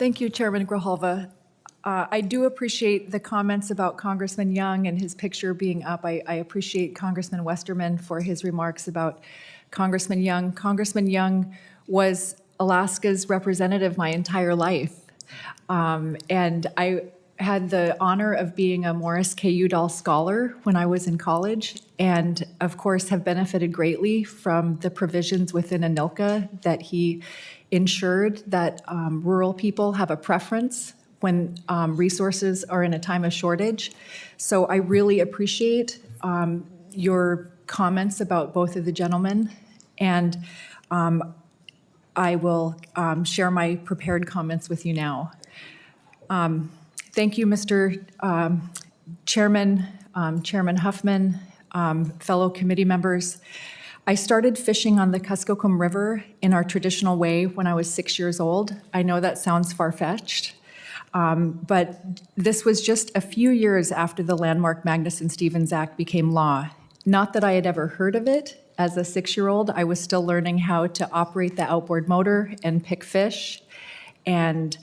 Thank you, Chairman Grijalva. I do appreciate the comments about Congressman Young and his picture being up. I appreciate Congressman Westerman for his remarks about Congressman Young. Congressman Young was Alaska's representative my entire life. And I had the honor of being a Morris K. Udall Scholar when I was in college, and of course have benefited greatly from the provisions within ANILCA that he ensured that rural people have a preference when resources are in a time of shortage. So I really appreciate your comments about both of the gentlemen, and I will share my prepared comments with you now. Thank you, Mr. Chairman, Chairman Huffman, fellow committee members. I started fishing on the Kuskokwim River in our traditional way when I was 6 years old. I know that sounds far-fetched, but this was just a few years after the landmark Magnuson-Stevens Act became law. Not that I had ever heard of it. As a 6-year-old, I was still learning how to operate the outboard motor and pick fish and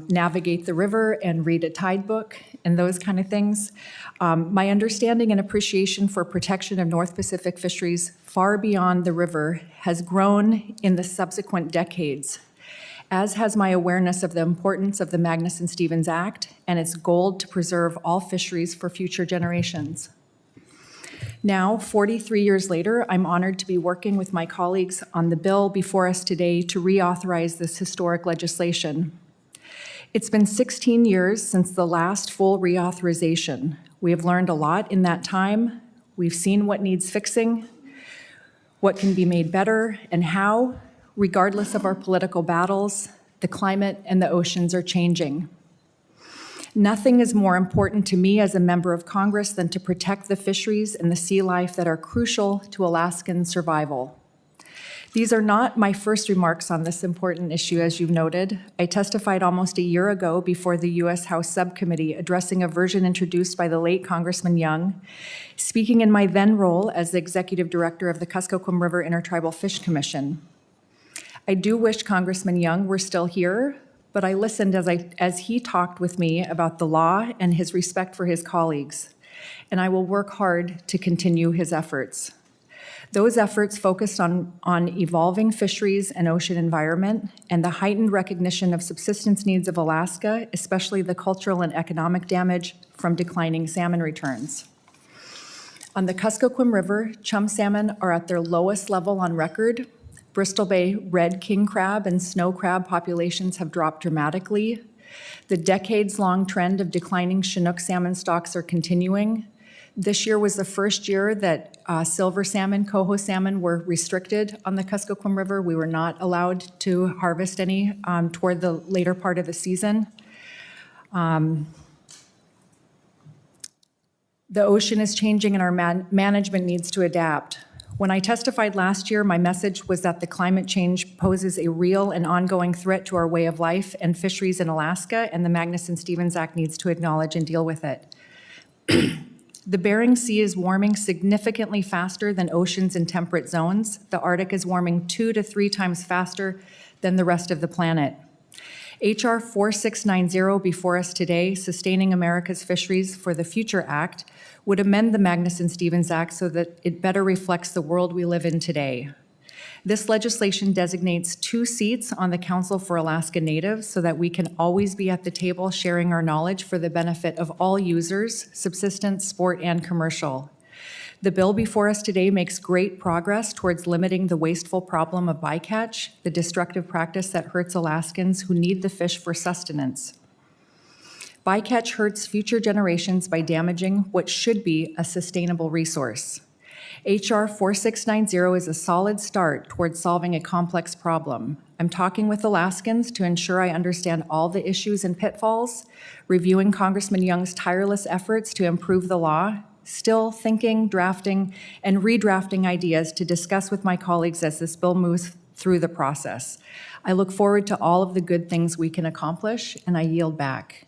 navigate the river and read a tide book and those kind of things. My understanding and appreciation for protection of North Pacific fisheries far beyond the river has grown in the subsequent decades, as has my awareness of the importance of the Magnuson-Stevens Act and its goal to preserve all fisheries for future generations. Now, 43 years later, I'm honored to be working with my colleagues on the bill before us today to reauthorize this historic legislation. It's been 16 years since the last full reauthorization. We have learned a lot in that time. We've seen what needs fixing, what can be made better, and how, regardless of our political battles, the climate and the oceans are changing. Nothing is more important to me as a member of Congress than to protect the fisheries and the sea life that are crucial to Alaskan survival. These are not my first remarks on this important issue, as you've noted. I testified almost a year ago before the U.S. House Subcommittee addressing a version introduced by the late Congressman Young, speaking in my then role as the Executive Director of the Kuskokwim River Intertribal Fish Commission. I do wish Congressman Young were still here, but I listened as he talked with me about the law and his respect for his colleagues, and I will work hard to continue his efforts. Those efforts focused on evolving fisheries and ocean environment and the heightened recognition of subsistence needs of Alaska, especially the cultural and economic damage from declining salmon returns. On the Kuskokwim River, chum salmon are at their lowest level on record. Bristol Bay red king crab and snow crab populations have dropped dramatically. The decades-long trend of declining Chinook salmon stocks are continuing. This year was the first year that silver salmon, coho salmon were restricted on the Kuskokwim River. We were not allowed to harvest any toward the later part of the season. The ocean is changing and our management needs to adapt. When I testified last year, my message was that the climate change poses a real and ongoing threat to our way of life and fisheries in Alaska, and the Magnuson-Stevens Act needs to acknowledge and deal with it. The Bering Sea is warming significantly faster than oceans in temperate zones. The Arctic is warming 2 to 3 times faster than the rest of the planet. H.R. 4690 before us today, Sustaining America's Fisheries for the Future Act, would amend the Magnuson-Stevens Act so that it better reflects the world we live in today. This legislation designates 2 seats on the Council for Alaska Natives so that we can always be at the table sharing our knowledge for the benefit of all users, subsistence, sport, and commercial. The bill before us today makes great progress towards limiting the wasteful problem of bycatch, the destructive practice that hurts Alaskans who need the fish for sustenance. Bycatch hurts future generations by damaging what should be a sustainable resource. H.R. 4690 is a solid start towards solving a complex problem. I'm talking with Alaskans to ensure I understand all the issues and pitfalls, reviewing Congressman Young's tireless efforts to improve the law, still thinking, drafting, and redrafting ideas to discuss with my colleagues as this bill moves through the process. I look forward to all of the good things we can accomplish, and I yield back.